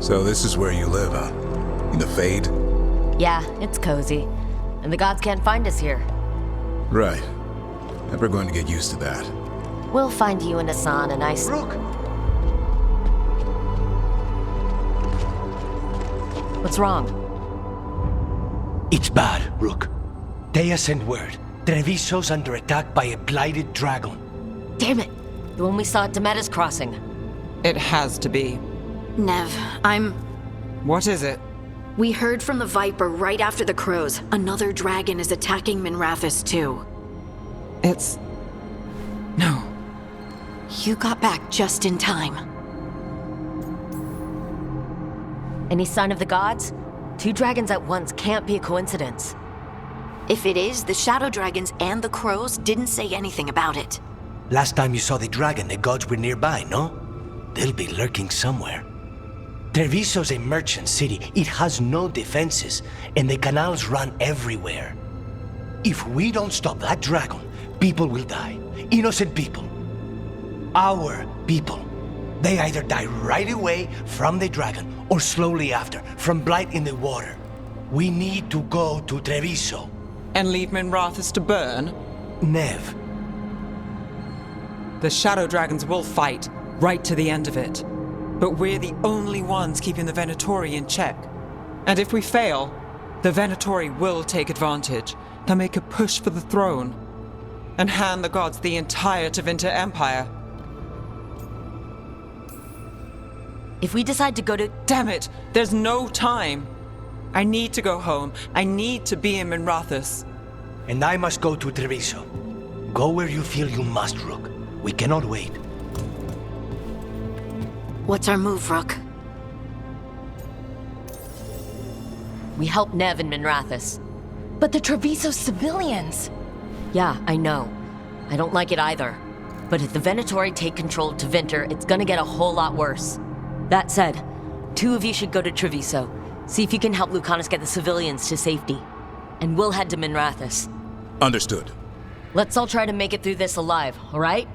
So this is where you live, huh? In the Fade? Yeah, it's cozy. And the gods can't find us here. Right. Never going to get used to that. We'll find you and Hassan a nice... Rook! What's wrong? It's bad, Rook. Dea sent word. Treviso's under attack by a blighted dragon. Damn it! The one we saw at Demeter's Crossing. It has to be. Nev, What is it? We heard from the Viper right after the crows. Another dragon is attacking Minrathous too. It's... No. You got back just in time. Any sign of the gods? 2 dragons at once can't be a coincidence. If it is, the Shadow Dragons and the crows didn't say anything about it. Last time you saw the dragon, the gods were nearby, no? They'll be lurking somewhere. Treviso's a merchant city. It has no defenses, and the canals run everywhere. If we don't stop that dragon, people will die. Innocent people. Our people. They either die right away from the dragon, or slowly after, from blight in the water. We need to go to Treviso. And leave Minrathous to burn? Nev. The Shadow Dragons will fight, right to the end of it. But we're the only ones keeping the Venatori in check. And if we fail, the Venatori will take advantage. They'll make a push for the throne. And hand the gods the entire Tevinter Empire. If we decide to go to... Damn it! There's no time! I need to go home. I need to be in Minrathous. And I must go to Treviso. Go where you feel you must, Rook. We cannot wait. What's our move, Rook? We help Nev and Minrathous. But the Treviso civilians! Yeah, I know. I don't like it either. But if the Venatori take control of Tevinter, it's gonna get a whole lot worse. That said, 2 of you should go to Treviso. See if you can help Lucanus get the civilians to safety. And we'll head to Minrathous. Understood. Let's all try to make it through this alive, alright?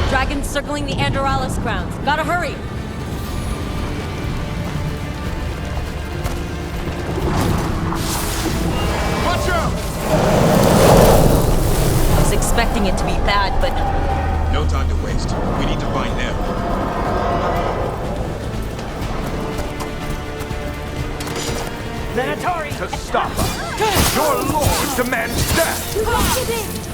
Dragons circling the Andorralis grounds. Gotta hurry! Watch out! I was expecting it to be bad, but... No time to waste. We need to find Nev. Venatori! To stop us! Your lord demands death!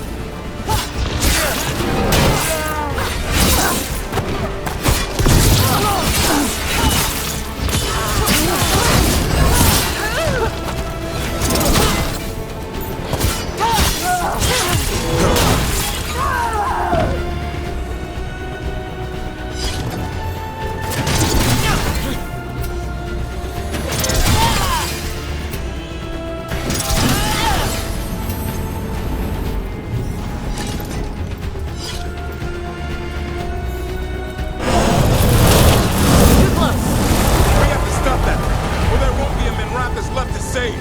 safe!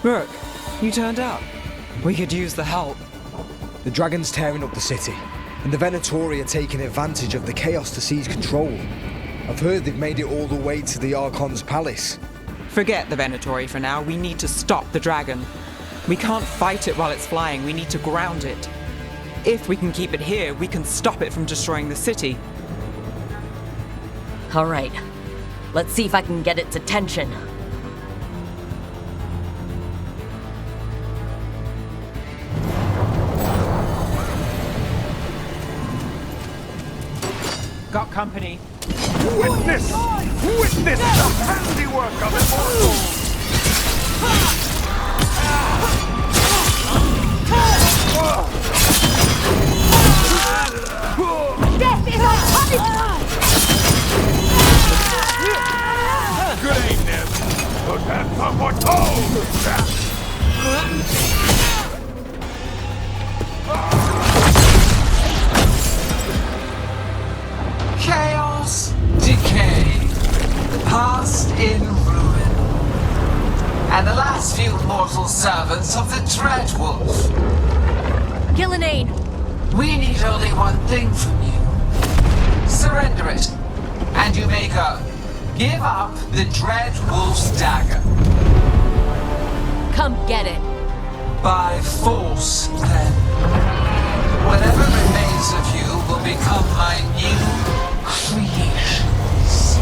Rook, you turned up. We could use the help. The dragon's tearing up the city, and the Venatori are taking advantage of the chaos to seize control. I've heard they've made it all the way to the Archon's palace. Forget the Venatori for now. We need to stop the dragon. We can't fight it while it's flying. We need to ground it. If we can keep it here, we can stop it from destroying the city. All right. Let's see if I can get its attention. Got company. Witness! Witness the handiwork of immortals! Death is our punishment! Good aim, Neb! The death of foretold! Chaos, decay, past in ruin, and the last few mortal servants of the Dreadwolf. Gillenane! We need only one thing from you. Surrender it, and you may go. Give up the Dreadwolf's dagger. Come get it. By force, then. Whatever remains of you will become my new creations.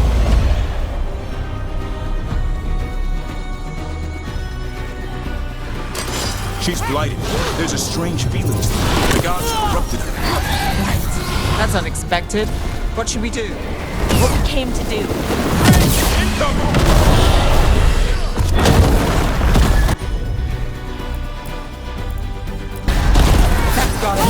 She's blighted. There's a strange feeling. The gods corrupted her. That's unexpected. What should we do? What we came to do. That's got it.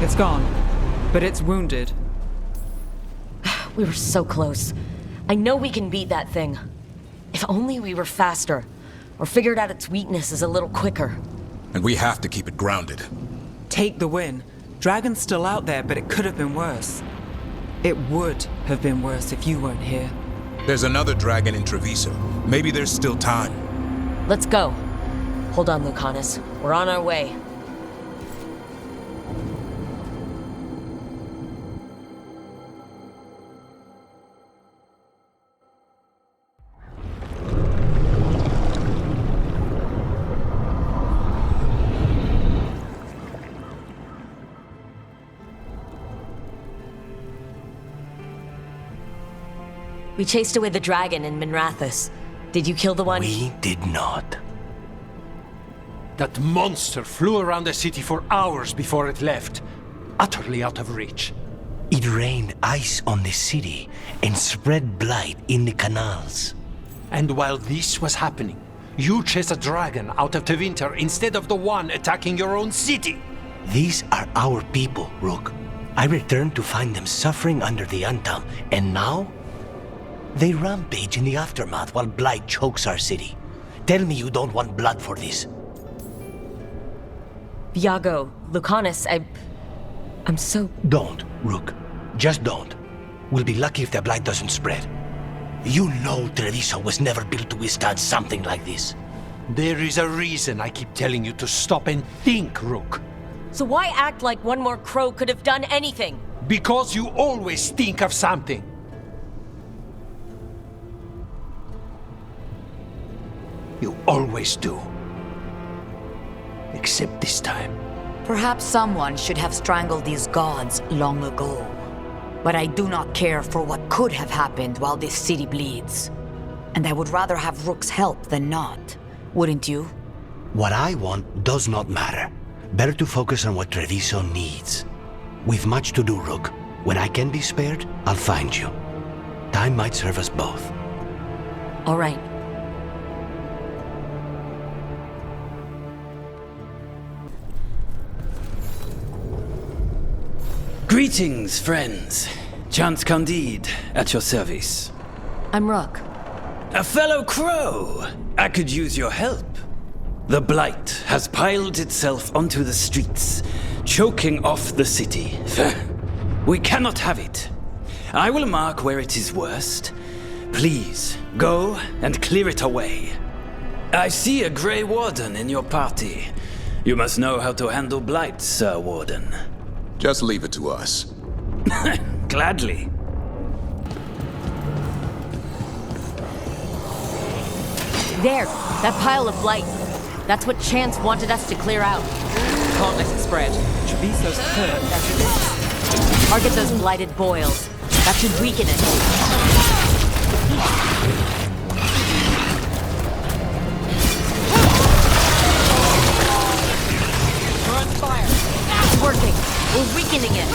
It's gone, but it's wounded. We were so close. I know we can beat that thing. If only we were faster, or figured out its weaknesses a little quicker. And we have to keep it grounded. Take the win. Dragon's still out there, but it could have been worse. It would have been worse if you weren't here. There's another dragon in Treviso. Maybe there's still time. Let's go. Hold on, Lucanus. We're on our way. We chased away the dragon in Minrathous. Did you kill the one? We did not. That monster flew around the city for hours before it left, utterly out of reach. It rained ice on the city and spread blight in the canals. And while this was happening, you chased a dragon out of Tevinter instead of the one attacking your own city. These are our people, Rook. I returned to find them suffering under the Antam, and now? They rampage in the aftermath while blight chokes our city. Tell me you don't want blood for this. Viago, Lucanus, I'm so... Don't, Rook. Just don't. We'll be lucky if the blight doesn't spread. You know Treviso was never built to withstand something like this. There is a reason I keep telling you to stop and think, Rook. So why act like one more crow could have done anything? Because you always think of something. You always do. Except this time. Perhaps someone should have strangled these gods long ago. But I do not care for what could have happened while this city bleeds. And I would rather have Rook's help than not. Wouldn't you? What I want does not matter. Better to focus on what Treviso needs. We've much to do, Rook. When I can be spared, I'll find you. Time might serve us both. All right. Greetings, friends. Chance Candide, at your service. I'm Rook. A fellow crow! I could use your help. The blight has piled itself onto the streets, choking off the city. We cannot have it. I will mark where it is worst. Please, go and clear it away. I see a Grey Warden in your party. You must know how to handle blight, Sir Warden. Just leave it to us. Gladly. There, that pile of blight. That's what Chance wanted us to clear out. Can't let it spread. Treviso's hurt as it is. Target those blighted boils. That should weaken it. We're on fire. It's working. We're weakening it.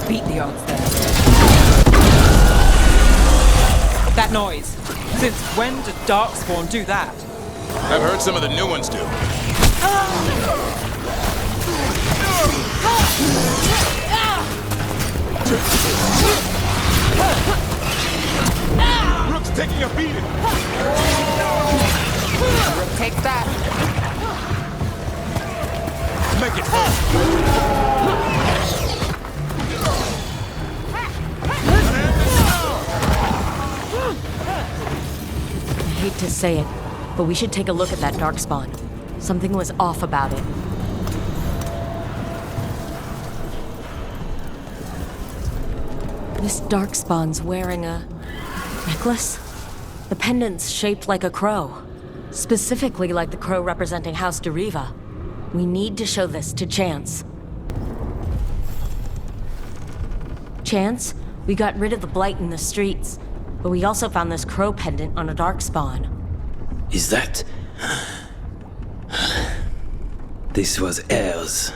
Beat the odds there. That noise. Since when did Darkspawn do that? I've heard some of the new ones do. Rook's taking a beating. Rook takes that. Make it fun. I hate to say it, but we should take a look at that darkspawn. Something was off about it. This darkspawn's wearing a necklace? The pendant's shaped like a crow. Specifically like the crow representing House Deriva. We need to show this to Chance. Chance, we got rid of the blight in the streets, but we also found this crow pendant on a darkspawn. Is that... This was Ayres,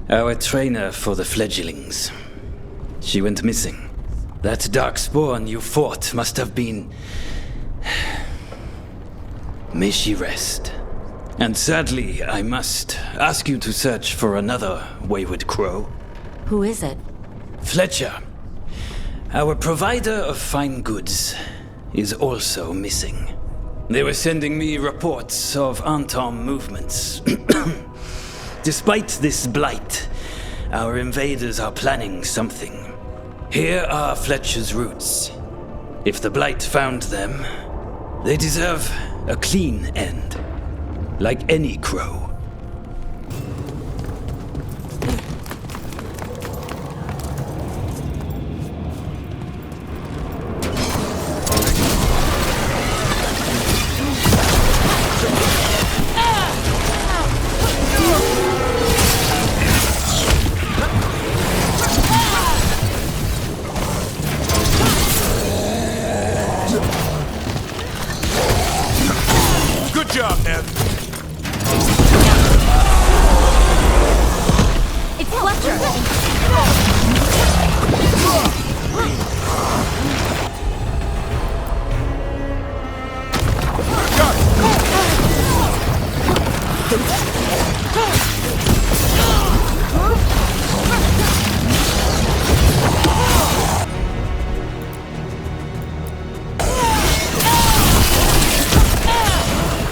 our trainer for the fledglings. She went missing. That darkspawn you fought must have been... May she rest. And sadly, I must ask you to search for another wayward crow. Who is it? Fletcher, our provider of fine goods, is also missing. They were sending me reports of Antam movements. Despite this blight, our invaders are planning something. Here are Fletcher's roots. If the Blight found them, they deserve a clean end. Like any crow. Good job, Ned. It's Fletcher! Got it.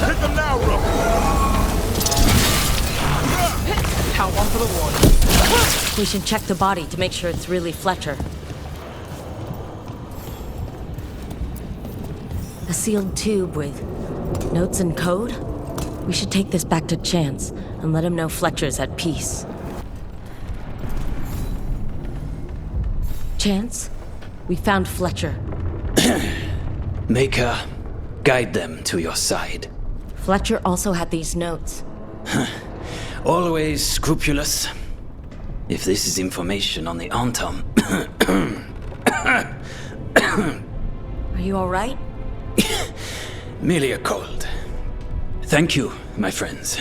Hit them now, Rook. Count one for the warning. We should check the body to make sure it's really Fletcher. A sealed tube with notes and code? We should take this back to Chance and let him know Fletcher's at peace. Chance, we found Fletcher. Maker, guide them to your side. Fletcher also had these notes. Always scrupulous. If this is information on the Antam... Are you alright? Merely a cold. Thank you, my friends.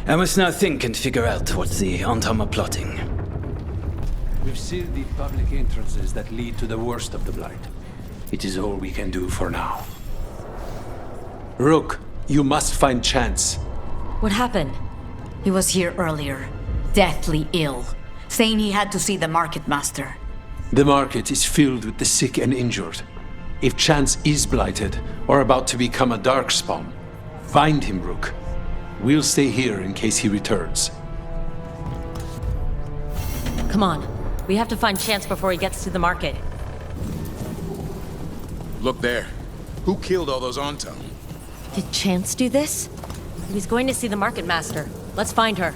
I must now think and figure out what the Antam are plotting. We've sealed the public entrances that lead to the worst of the Blight. It is all we can do for now. Rook, you must find Chance. What happened? He was here earlier, deathly ill, saying he had to see the market master. The market is filled with the sick and injured. If Chance is blighted, or about to become a darkspawn, find him, Rook. We'll stay here in case he returns. Come on. We have to find Chance before he gets to the market. Look there. Who killed all those Antam? Did Chance do this? He's going to see the market master. Let's find her.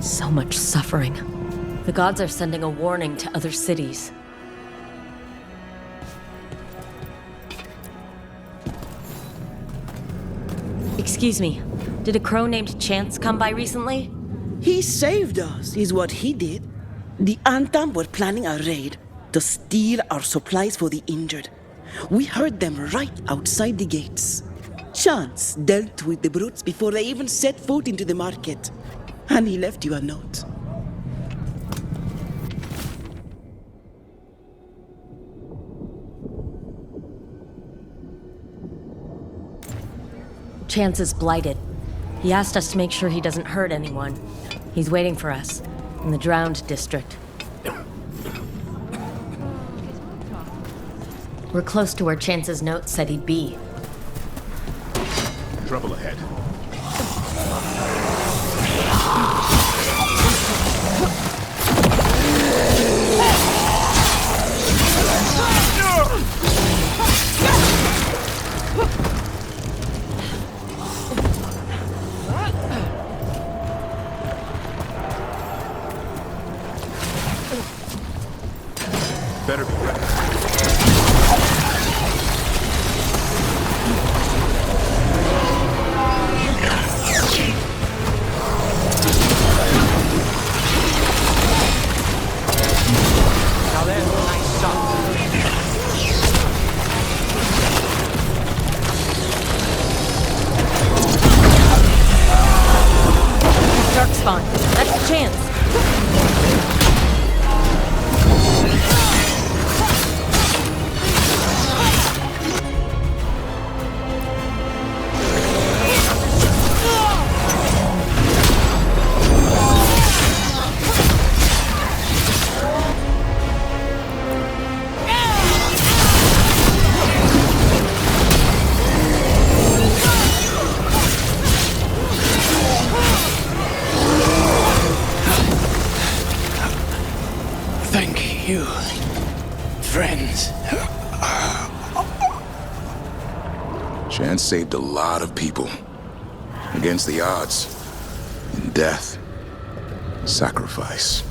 So much suffering. The gods are sending a warning to other cities. Excuse me, did a crow named Chance come by recently? He saved us, is what he did. The Antam were planning a raid to steal our supplies for the injured. We heard them right outside the gates. Chance dealt with the brutes before they even set foot into the market. And he left you a note. Chance is blighted. He asked us to make sure he doesn't hurt anyone. He's waiting for us in the Drowned district. We're close to where Chance's note said he'd be. Trouble ahead. Better be ready. Now there's a nice shot. Darkspawn, that's Chance. Thank you, friends. Chance saved a lot of people. Against the odds. In death. Sacrifice.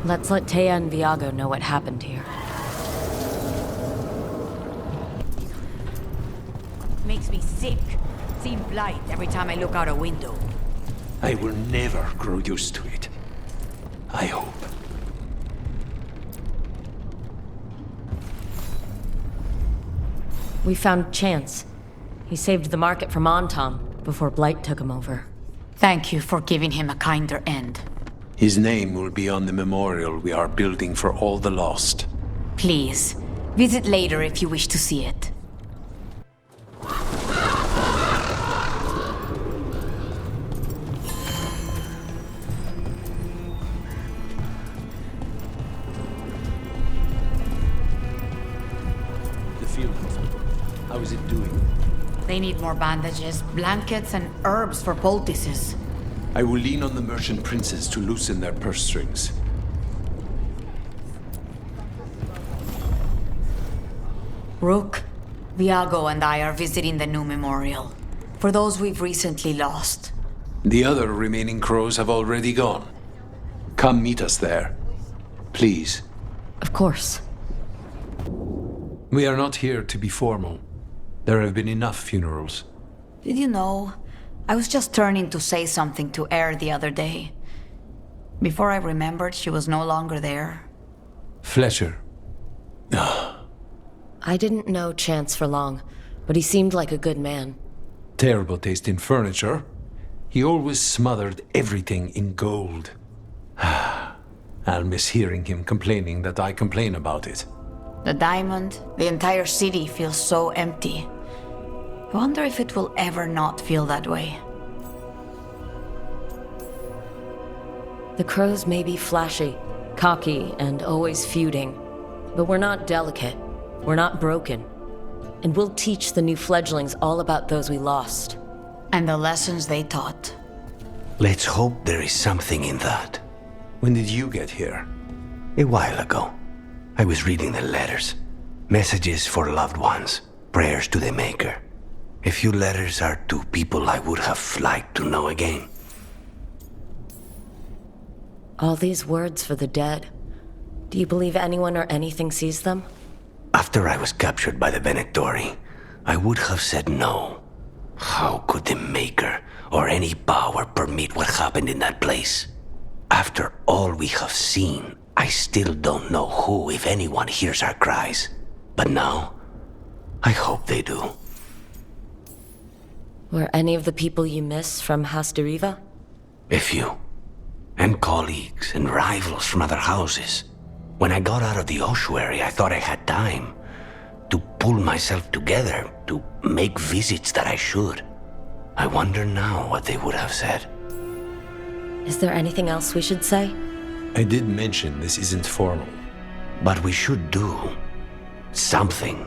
Let's let Taya and Viago know what happened here. Makes me sick. Seeing blight every time I look out a window. I will never grow used to it. I hope. We found Chance. He saved the market from Antam before Blight took him over. Thank you for giving him a kinder end. His name will be on the memorial we are building for all the lost. Please, visit later if you wish to see it. The field hospital. How is it doing? They need more bandages, blankets, and herbs for poultices. I will lean on the merchant princes to loosen their purse strings. Rook, Viago and I are visiting the new memorial. For those we've recently lost. The other remaining crows have already gone. Come meet us there. Please. Of course. We are not here to be formal. There have been enough funerals. Did you know? I was just turning to say something to Air the other day. Before I remembered, she was no longer there. Fletcher. I didn't know Chance for long, but he seemed like a good man. Terrible taste in furniture. He always smothered everything in gold. I'll miss hearing him complaining that I complain about it. The diamond, the entire city feels so empty. I wonder if it will ever not feel that way. The crows may be flashy, cocky, and always feuding, but we're not delicate. We're not broken. And we'll teach the new fledglings all about those we lost. And the lessons they taught. Let's hope there is something in that. When did you get here? A while ago. I was reading the letters. Messages for loved ones. Prayers to the Maker. A few letters are to people I would have liked to know again. All these words for the dead. Do you believe anyone or anything sees them? After I was captured by the Venatori, I would have said no. How could the Maker or any power permit what happened in that place? After all we have seen, I still don't know who, if anyone, hears our cries. But now, I hope they do. Were any of the people you miss from House de Riva? A few. And colleagues and rivals from other houses. When I got out of the ossuary, I thought I had time to pull myself together, to make visits that I should. I wonder now what they would have said. Is there anything else we should say? I did mention this isn't formal. But we should do something.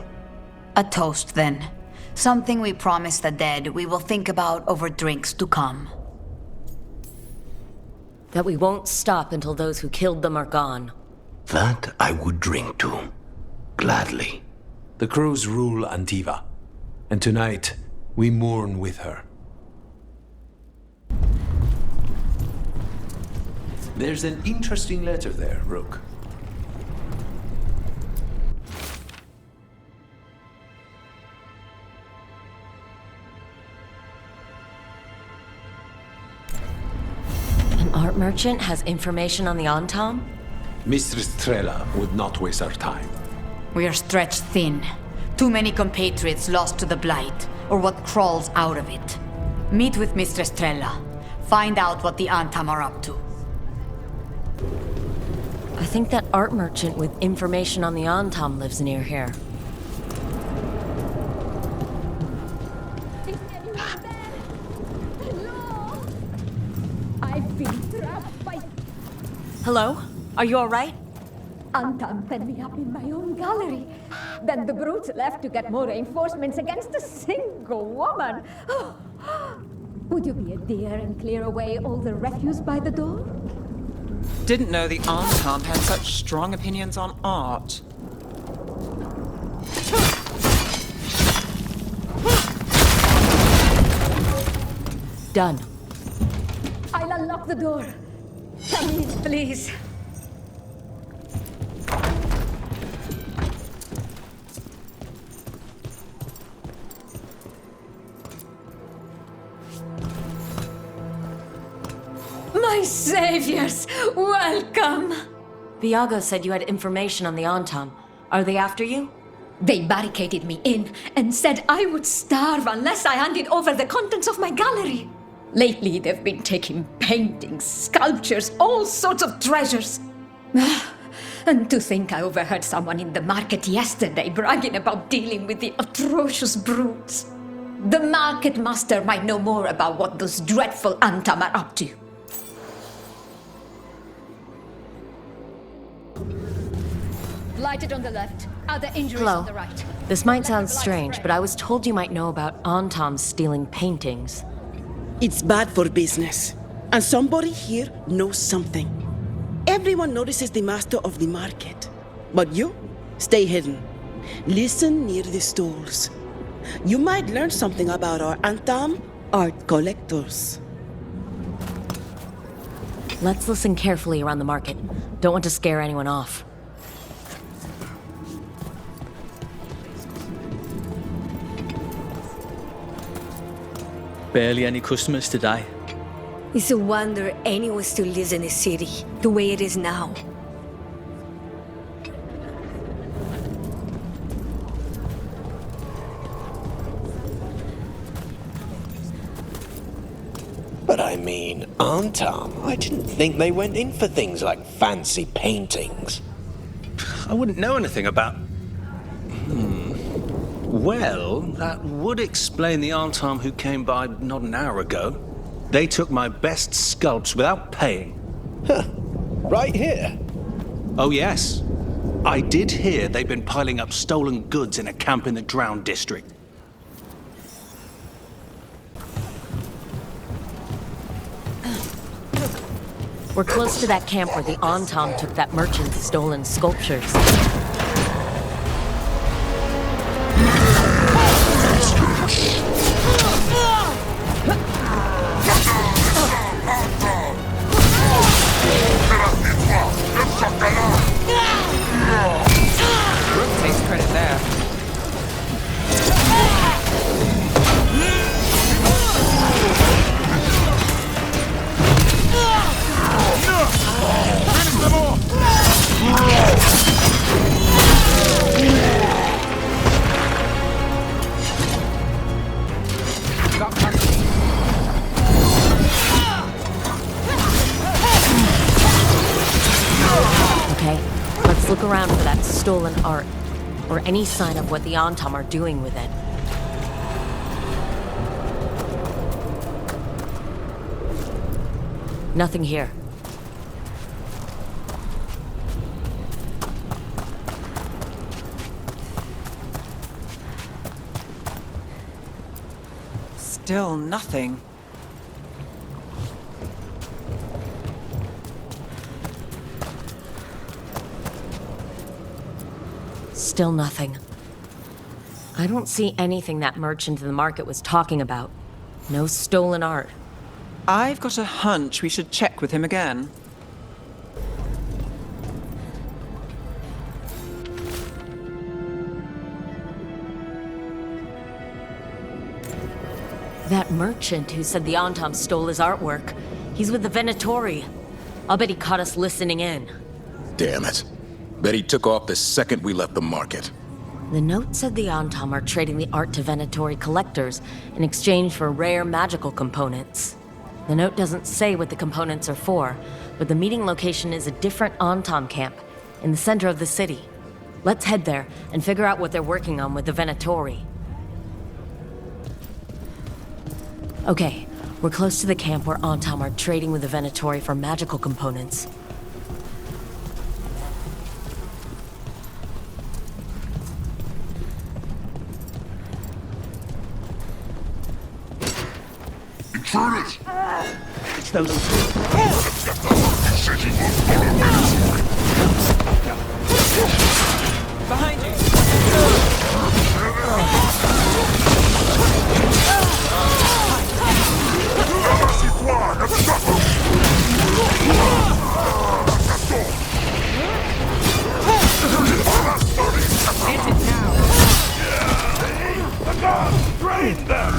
A toast, then. Something we promise the dead we will think about over drinks to come. That we won't stop until those who killed them are gone. That I would drink to. Gladly. The crows rule Antiva. And tonight, we mourn with her. There's an interesting letter there, Rook. An art merchant has information on the Antam? Mistress Trella would not waste our time. We are stretched thin. Too many compatriots lost to the Blight, or what crawls out of it. Meet with Mistress Trella. Find out what the Antam are up to. I think that art merchant with information on the Antam lives near here. I've been trapped by... Hello? Are you alright? Antam fed me up in my own gallery. Then the brutes left to get more reinforcements against a single woman. Would you be a dear and clear away all the refuse by the door? Didn't know the Antam had such strong opinions on art. Done. I'll unlock the door. Come in, please. My saviors, welcome! Viago said you had information on the Antam. Are they after you? They barricaded me in and said I would starve unless I handed over the contents of my gallery. Lately, they've been taking paintings, sculptures, all sorts of treasures. And to think I overheard someone in the market yesterday bragging about dealing with the atrocious brutes. The market master might know more about what those dreadful Antam are up to. Blighted on the left, other injuries Hello. on the right. This might sound strange, but I was told you might know about Antam stealing paintings. It's bad for business. And somebody here knows something. Everyone notices the master of the market. But you, stay hidden. Listen near the stalls. You might learn something about our Antam art collectors. Let's listen carefully around the market. Don't want to scare anyone off. Barely any customers today. It's a wonder anyone still lives in the city, the way it is now. But I mean, Antam, I didn't think they went in for things like fancy paintings. I wouldn't know anything about... Well, that would explain the Antam who came by not an hour ago. They took my best sculpts without paying. Right here? Oh, yes. I did hear they've been piling up stolen goods in a camp in the Drowned district. We're close to that camp where the Antam took that merchant's stolen sculptures. Rook takes credit there. Finish them all! Got company. Okay, let's look around for that stolen art, or any sign of what the Antam are doing with it. Nothing here. Still nothing. Still nothing. I don't see anything that merchant in the market was talking about. No stolen art. I've got a hunch we should check with him again. That merchant who said the Antam stole his artwork, he's with the Venatori. I'll bet he caught us listening in. Damn it. Bet he took off the second we left the market. The note said the Antam are trading the art to Venatori collectors in exchange for rare magical components. The note doesn't say what the components are for, but the meeting location is a different Antam camp in the center of the city. Let's head there and figure out what they're working on with the Venatori. Okay, we're close to the camp where Antam are trading with the Venatori for magical components. Intruders! It's those... Behind you! Drain them!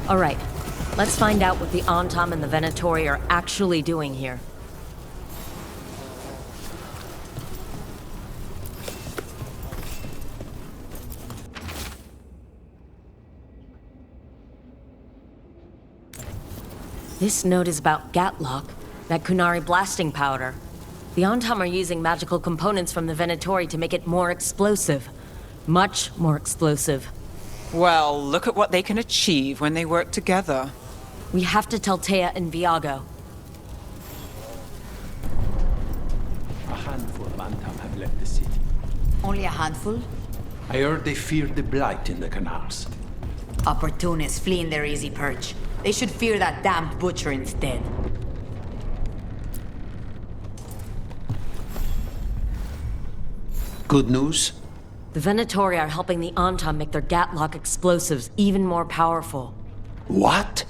All right, let's find out what the Antam and the Venatori are actually doing here. This note is about Gatlock, that Kunari blasting powder. The Antam are using magical components from the Venatori to make it more explosive. Much more explosive. Well, look at what they can achieve when they work together. We have to tell Taya and Viago. A handful of Antam have left the city. Only a handful? I heard they feared the blight in the canals. Opportunists fleeing their easy perch. They should fear that damned butcher instead. Good news? The Venatori are helping the Antam make their Gatlock explosives even more powerful. What?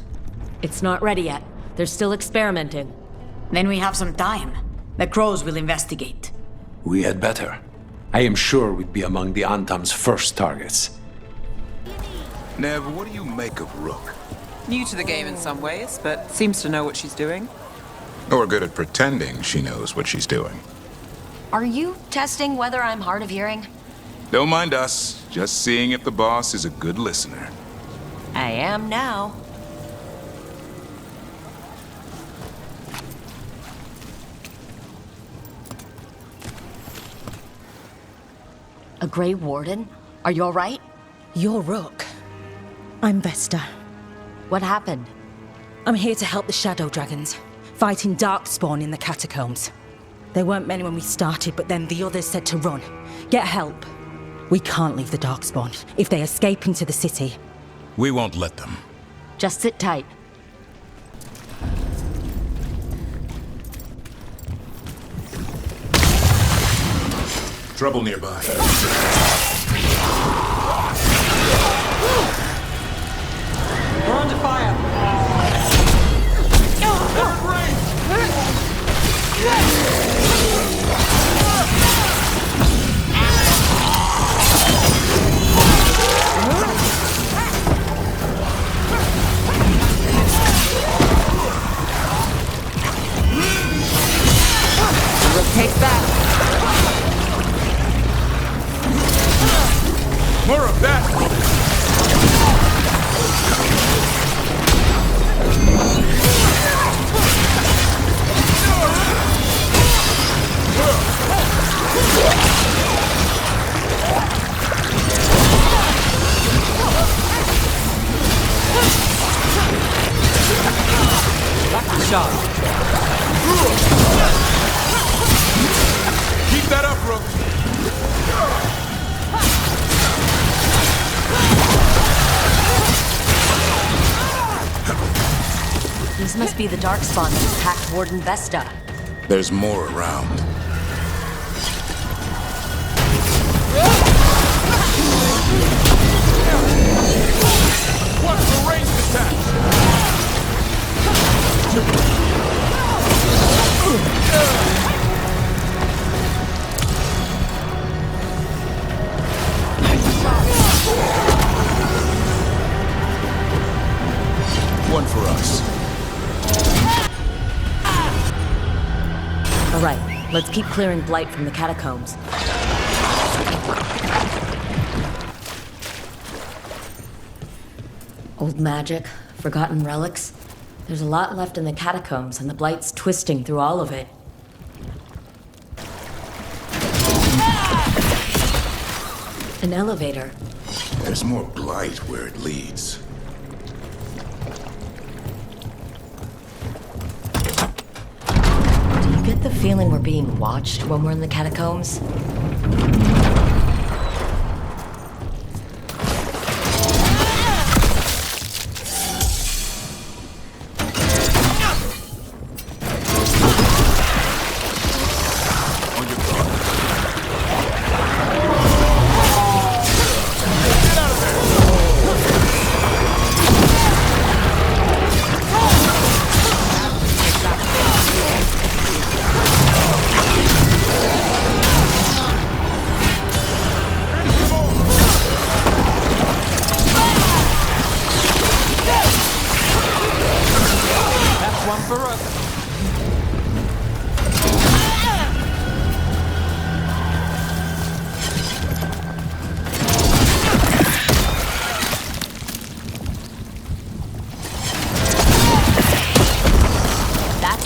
It's not ready yet. They're still experimenting. Then we have some time. The crows will investigate. We had better. I am sure we'd be among the Antam's first targets. Nev, what do you make of Rook? New to the game in some ways, but seems to know what she's doing. Or good at pretending she knows what she's doing. Are you testing whether I'm hard of hearing? Don't mind us, just seeing if the boss is a good listener. I am now. A Grey Warden? Are you all right? You're Rook. I'm Vesta. What happened? I'm here to help the Shadow Dragons, fighting Darkspawn in the catacombs. There weren't many when we started, but then the others said to run. Get help. We can't leave the Darkspawn. If they escape into the city... We won't let them. Just sit tight. Trouble nearby. We're under fire! Take that. More of that! Shot. Keep that up, Rook! These must be the Darkspawn that attacked Warden Vesta. There's more around. Watch the ranged attack! One for us. All right, let's keep clearing blight from the catacombs. Old magic, forgotten relics. There's a lot left in the catacombs, and the blight's twisting through all of it. An elevator. There's more blight where it leads. Do you get get the feeling we're being watched when we're in the catacombs.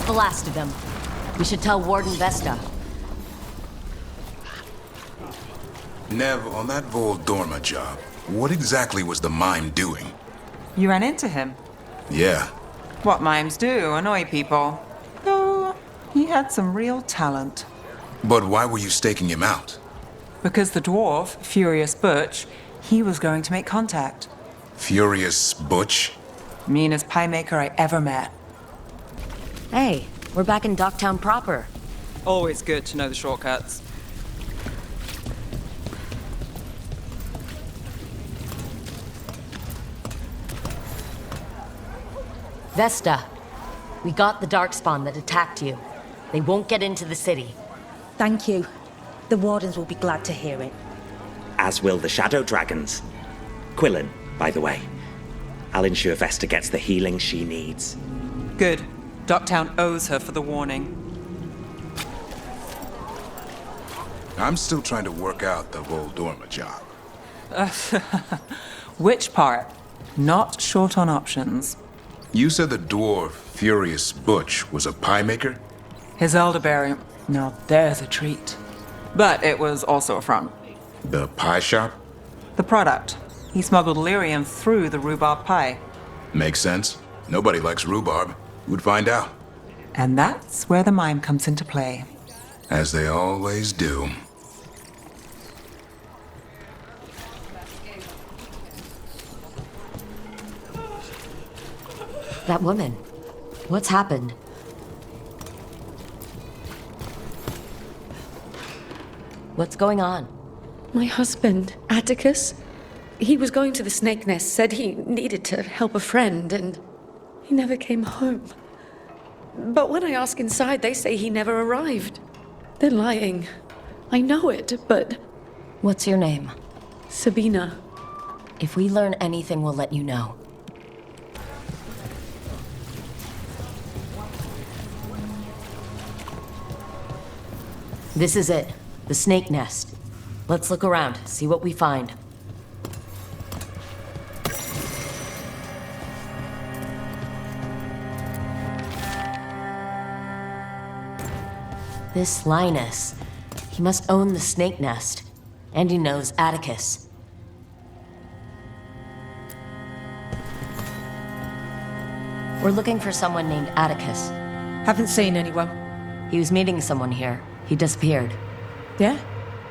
The last of them. We should tell Warden Vesta. Nev, on that Voldorma job, what exactly was the mime doing? You ran into him. Yeah. What mimes do, annoy people. Though, he had some real talent. But why were you staking him out? Because the dwarf, Furious Butch, he was going to make contact. Furious Butch? Meanest pie maker I ever met. Hey, we're back in Docktown proper. Always good to know the shortcuts. Vesta, we got the Darkspawn that attacked you. They won't get into the city. Thank you. The Wardens will be glad to hear it. As will the Shadow Dragons. Quillen, by the way. I'll ensure Vesta gets the healing she needs. Good. Docktown owes her for the warning. I'm still trying to work out the Voldorma job. Which part? Not short on options. You said the dwarf, Furious Butch, was a pie maker? His elderberry. Now there's a treat. But it was also a front. The pie shop? The product. He smuggled lyrium through the rhubarb pie. Makes sense. Nobody likes rhubarb. Who'd find out? And that's where the mime comes into play. As they always do. That woman. What's happened? What's going on? My husband, Atticus, he was going to the Snake Nest, said he needed to help a friend, and he never came home. But when I ask inside, they say he never arrived. They're lying. I know it, but... What's your name? Sabina. If we learn anything, we'll let you know. This is it. The Snake Nest. Let's look around, see what we find. This Linus, he must own the Snake Nest. And he knows Atticus. We're looking for someone named Atticus. Haven't seen anyone. He was meeting someone here. He disappeared. Yeah?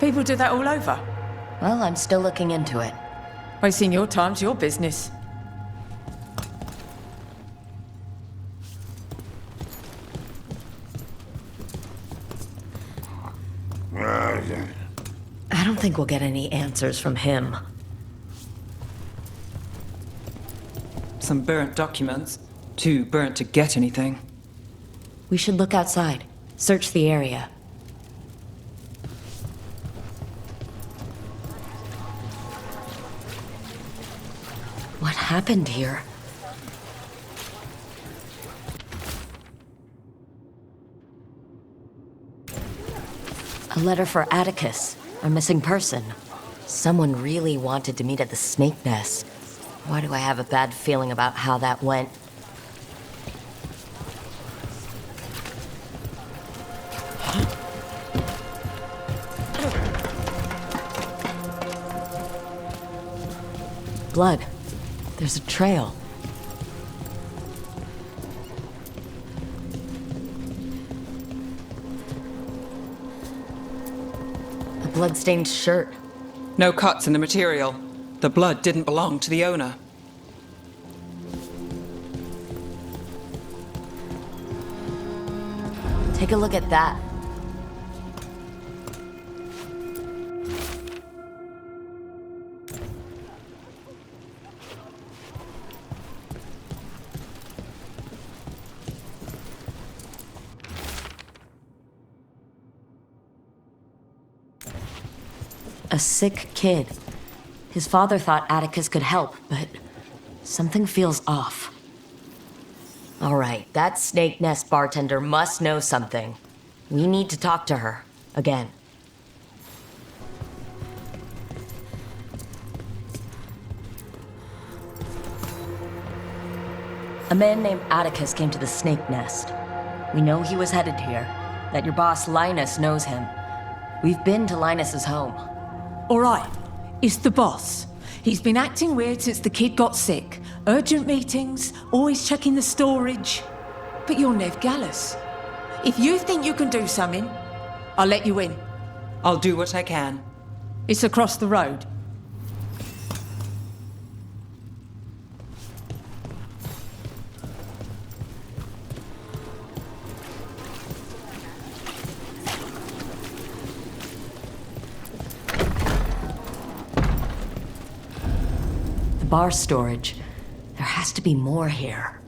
People do that all over. Well, I'm still looking into it. Wasting your time's your business. I don't think we'll get any answers from him. Some burnt documents. Too burnt to get anything. We should look outside. Search the area. What happened here? A letter for Atticus, our missing person. Someone really wanted to meet at the Snake Nest. Why do I have a bad feeling about how that went? Blood. There's a trail. bloodstained shirt. No cuts in the material. The blood didn't belong to the owner. Take a look at that. A sick kid. His father thought Atticus could help, but something feels off. All right, that Snake Nest bartender must know something. We need to talk to her. Again. A man named Atticus came to the Snake Nest. We know he was headed here, that your boss Linus knows him. We've been to Linus's home. All right, it's the boss. He's been acting weird since the kid got sick. Urgent meetings, always checking the storage. But you're Nev Gallus. If you think you can do something, I'll let you in. I'll do what I can. It's across the road. Bar storage. There has to be more here.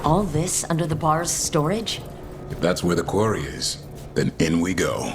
All this under the bar's storage? If that's where the quarry is, then in we go.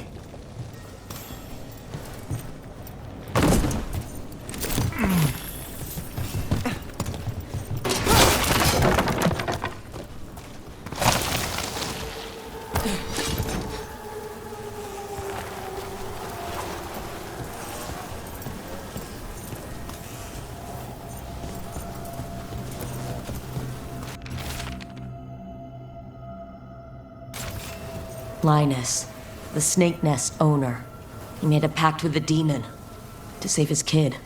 Linus, the Snake Nest owner. He made a pact with the demon to save his kid.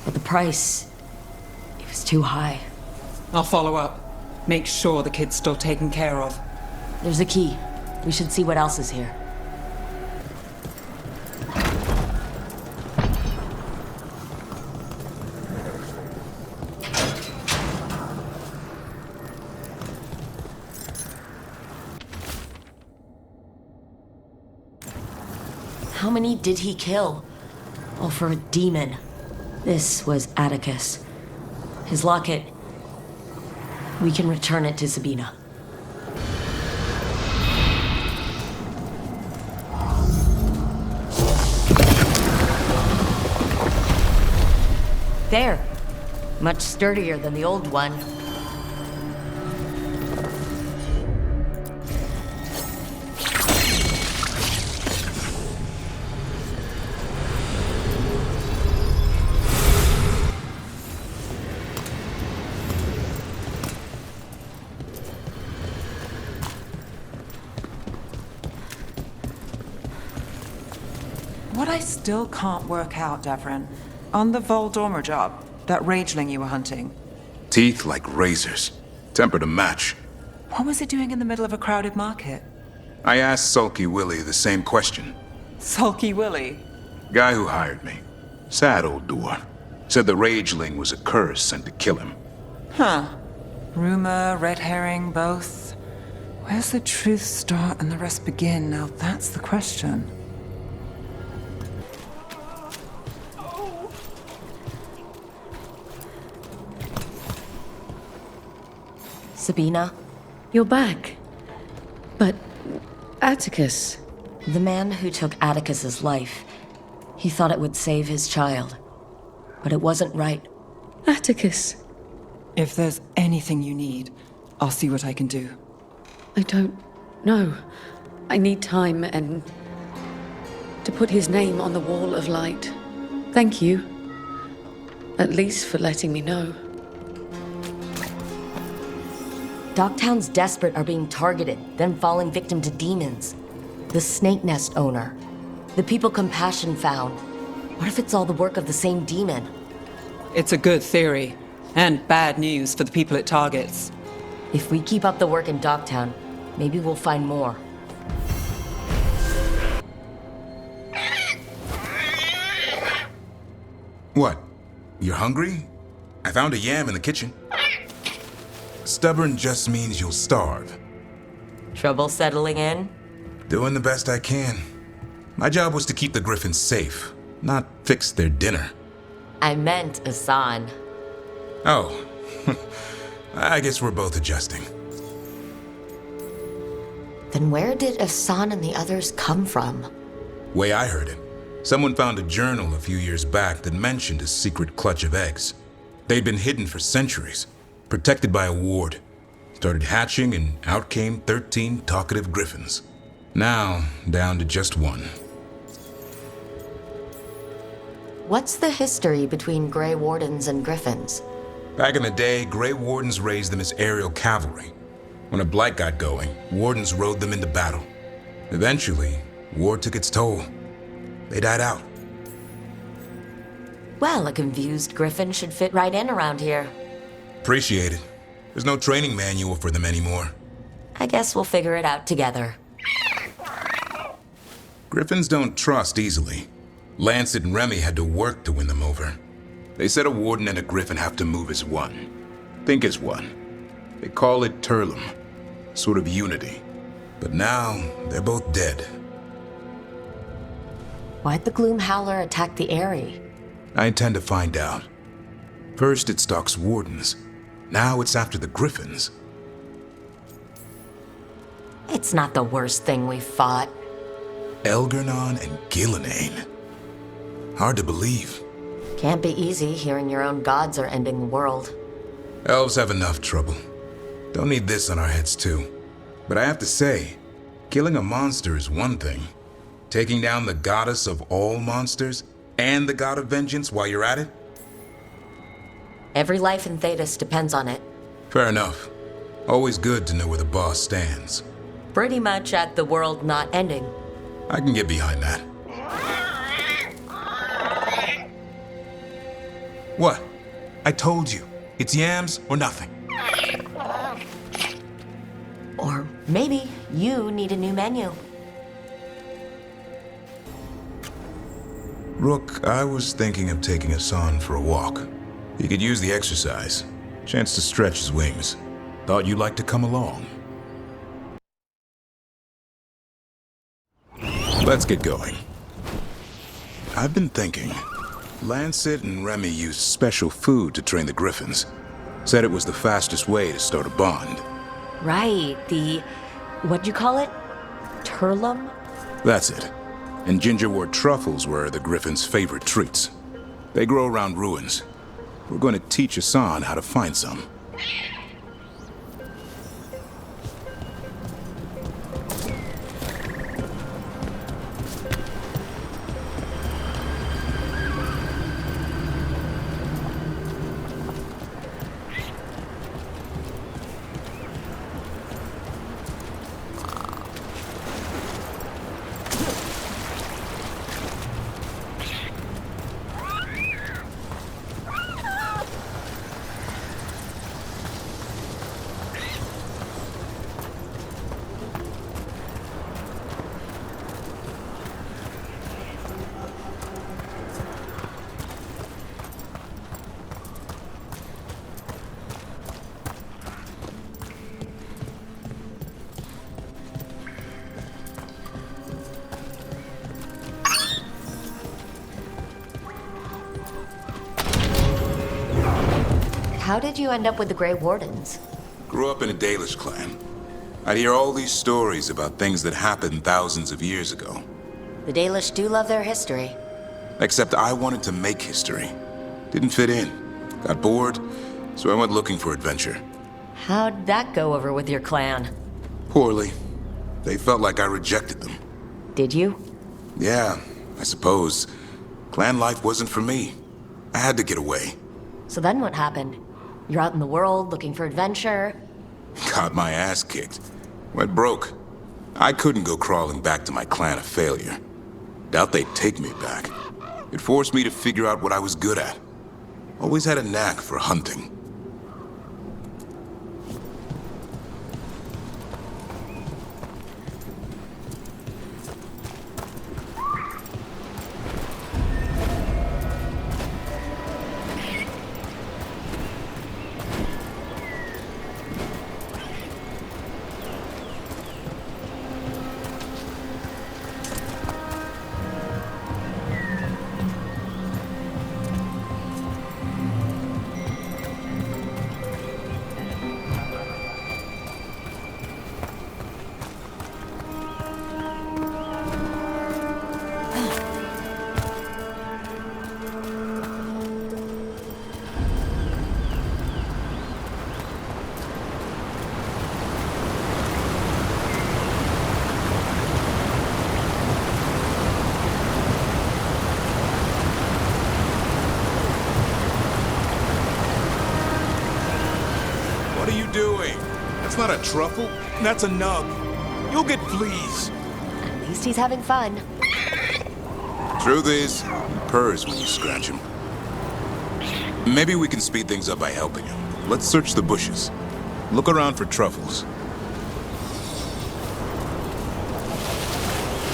But the price, it was too high. I'll follow up. Make sure the kid's still taken care of. There's a key. We should see what else is here. How many did he kill? All for a demon. This was Atticus. His locket. We can return it to Sabina. There. Much sturdier than the old one. What I still can't work out, Davrin, on the Voldormer job, that rageling you were hunting, Teeth like razors. Temper to match. what was it doing in the middle of a crowded market? I asked Sulky Willie the same question. Sulky Willie? Guy who hired me. Sad old dwarf. Said the rageling was a curse sent to kill him. Huh. Rumor, red herring, both. Where's the truth start and the rest begin? Now that's the question. Sabina? You're back. But Atticus... The man who took Atticus's life, he thought it would save his child. But it wasn't right. Atticus. If there's anything you need, I'll see what I can do. I don't know. I need time and to put his name on the wall of light. Thank you. At least for letting me know. Dogtown's desperate are being targeted, then falling victim to demons. The Snake Nest owner. The people Compassion found. What if it's all the work of the same demon? It's a good theory, and bad news for the people it targets. If we keep up the work in Dogtown, maybe we'll find more. What? You're hungry? I found a yam in the kitchen. Stubborn just means you'll starve. Trouble settling in? Doing the best I can. My job was to keep the Griffins safe, not fix their dinner. I meant Asan. Oh. I guess we're both adjusting. Then where did Asan and the others come from? Way I heard it, someone found a journal a few years back that mentioned a secret clutch of eggs. They'd been hidden for centuries, protected by a ward. Started hatching and out came 13 talkative griffins. Now, down to just one. What's the history between Grey Wardens and Griffins? Back in the day, Grey Wardens raised them as aerial cavalry. When a blight got going, Wardens rode them into battle. Eventually, war took its toll. They died out. Well, a confused Griffin should fit right in around here. Appreciate it. There's no training manual for them anymore. I guess we'll figure it out together. Griffins don't trust easily. Lancet and Remy had to work to win them over. They said a warden and a griffin have to move as one. Think as one. They call it Turlum. Sort of unity. But now, they're both dead. Why'd the Gloom Howler attack the Eyrie? I intend to find out. First it stalks wardens. Now it's after the griffins. It's not the worst thing we've fought. Elgernon and Gillenane. Hard to believe. Can't be easy hearing your own gods are ending the world. Elves have enough trouble. Don't need this on our heads too. But I have to say, killing a monster is one thing. Taking down the goddess of all monsters and the god of vengeance while you're at it? Every life in Thedas depends on it. Fair enough. Always good to know where the boss stands. Pretty much at the world not ending. I can get behind that. What? I told you. It's yams or nothing. Or maybe you need a new menu. Rook, I was thinking of taking Asan for a walk. He could use the exercise. Chance to stretch his wings. Thought you'd like to come along. Let's get going. I've been thinking. Lancet and Remy used special food to train the griffins. Said it was the fastest way to start a bond. Right, what'd you call it? Turlum? That's it. And gingerwort truffles were the griffins' favorite treats. They grow around ruins. We're going to teach Asan how to find some. How did you end up with the Grey Wardens? Grew up in a Dalish clan. I'd hear all these stories about things that happened thousands of years ago. The Dalish do love their history. Except I wanted to make history. Didn't fit in. Got bored, so I went looking for adventure. How'd that go over with your clan? Poorly. They felt like I rejected them. Did you? Yeah, I suppose. Clan life wasn't for me. I had to get away. So then what happened? You're out in the world looking for adventure. Got my ass kicked. Went broke. I couldn't go crawling back to my clan a failure. Doubt they'd take me back. It forced me to figure out what I was good at. Always had a knack for hunting. What are you doing? That's not a truffle. That's a nug. You'll get fleas. At least he's having fun. Truth is, he purrs when you scratch him. Maybe we can speed things up by helping him. Let's search the bushes. Look around for truffles.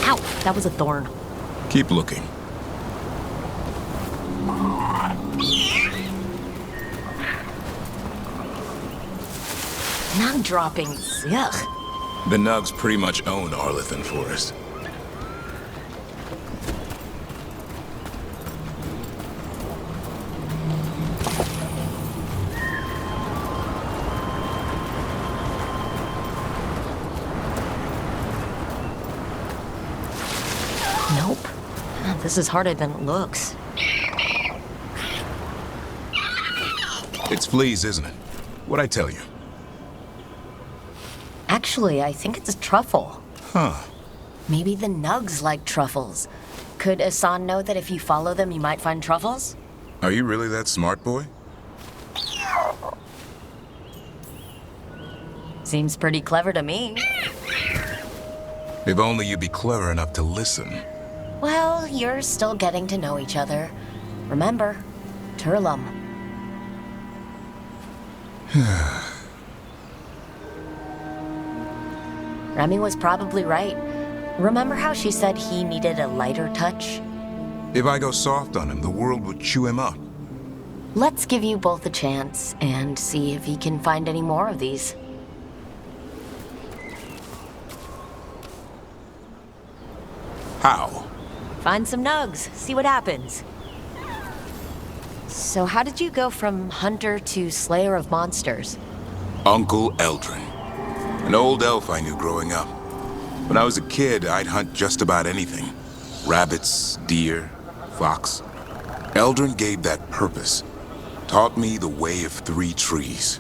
Ow! That was a thorn. Keep looking. Nug droppings. Yuck. The Nugs pretty much own Arlethan Forest. Nope. This is harder than it looks. It's fleas, isn't it? What'd I tell you? Actually, I think it's a truffle. Huh. Maybe the Nugs like truffles. Could Asan know that if you follow them, you might find truffles? Are you really that smart, boy? Seems pretty clever to me. If only you'd be clever enough to listen. Well, you're still getting to know each other. Remember, Turlum. Remy was probably right. Remember how she said he needed a lighter touch? If I go soft on him, the world would chew him up. Let's give you both a chance and see if he can find any more of these. How? Find some nugs, see what happens. So how did you go from hunter to slayer of monsters? Uncle Eldrin. An old elf I knew growing up. When I was a kid, I'd hunt just about anything. Rabbits, deer, fox. Eldrin gave that purpose. Taught me the way of three trees.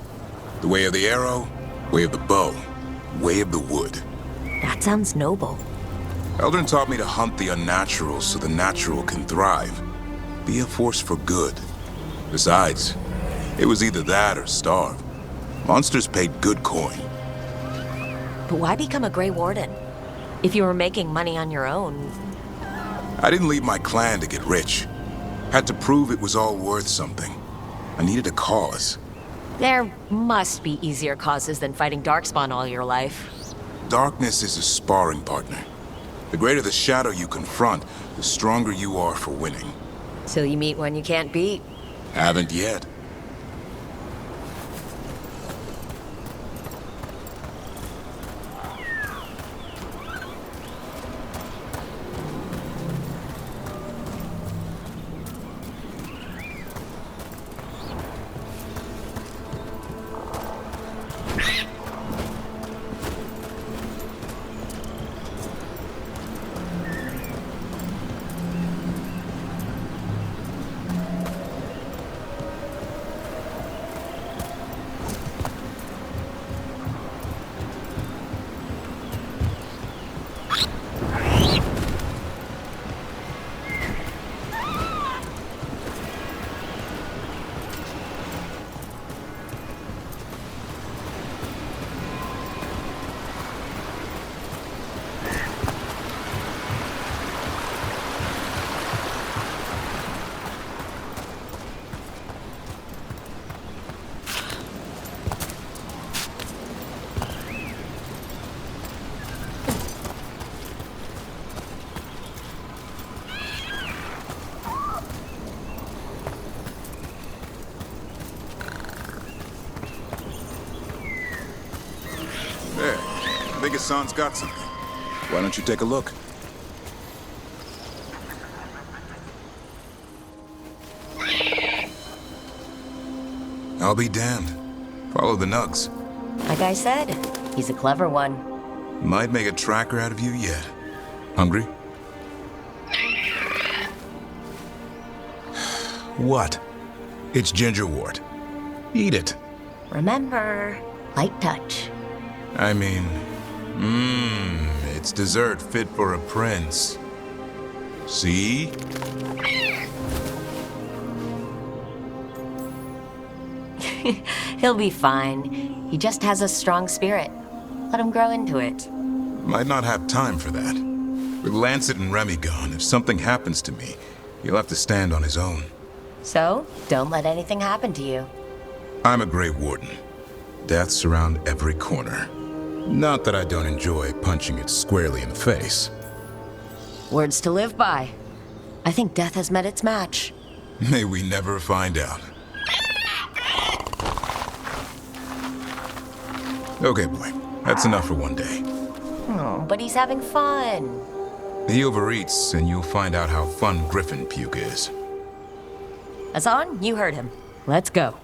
The way of the arrow, way of the bow, way of the wood. That sounds noble. Eldrin taught me to hunt the unnatural so the natural can thrive. Be a force for good. Besides, it was either that or starve. Monsters paid good coin. But why become a Grey Warden? If you were making money on your own... I didn't leave my clan to get rich. Had to prove it was all worth something. I needed a cause. There must be easier causes than fighting Darkspawn all your life. Darkness is a sparring partner. The greater the shadow you confront, the stronger you are for winning. So you meet one you can't beat. Haven't yet. Hassan's got something. Why don't you take a look? I'll be damned. Follow the nugs. Like I said, he's a clever one. Might make a tracker out of you yet. Hungry? What? It's gingerwort. Eat it. Remember, light touch. I mean, it's dessert fit for a prince. See? He'll be fine. He just has a strong spirit. Let him grow into it. Might not have time for that. With Lancet and Remy gone, if something happens to me, he'll have to stand on his own. So, don't let anything happen to you. I'm a Grey Warden. Death's around every corner. Not that I don't enjoy punching it squarely in the face. Words to live by. I think death has met its match. May we never find out. Okay, boy. That's enough for one day. Oh, but he's having fun. He overeats, and you'll find out how fun Griffin puke is. Hassan, you heard him. Let's go.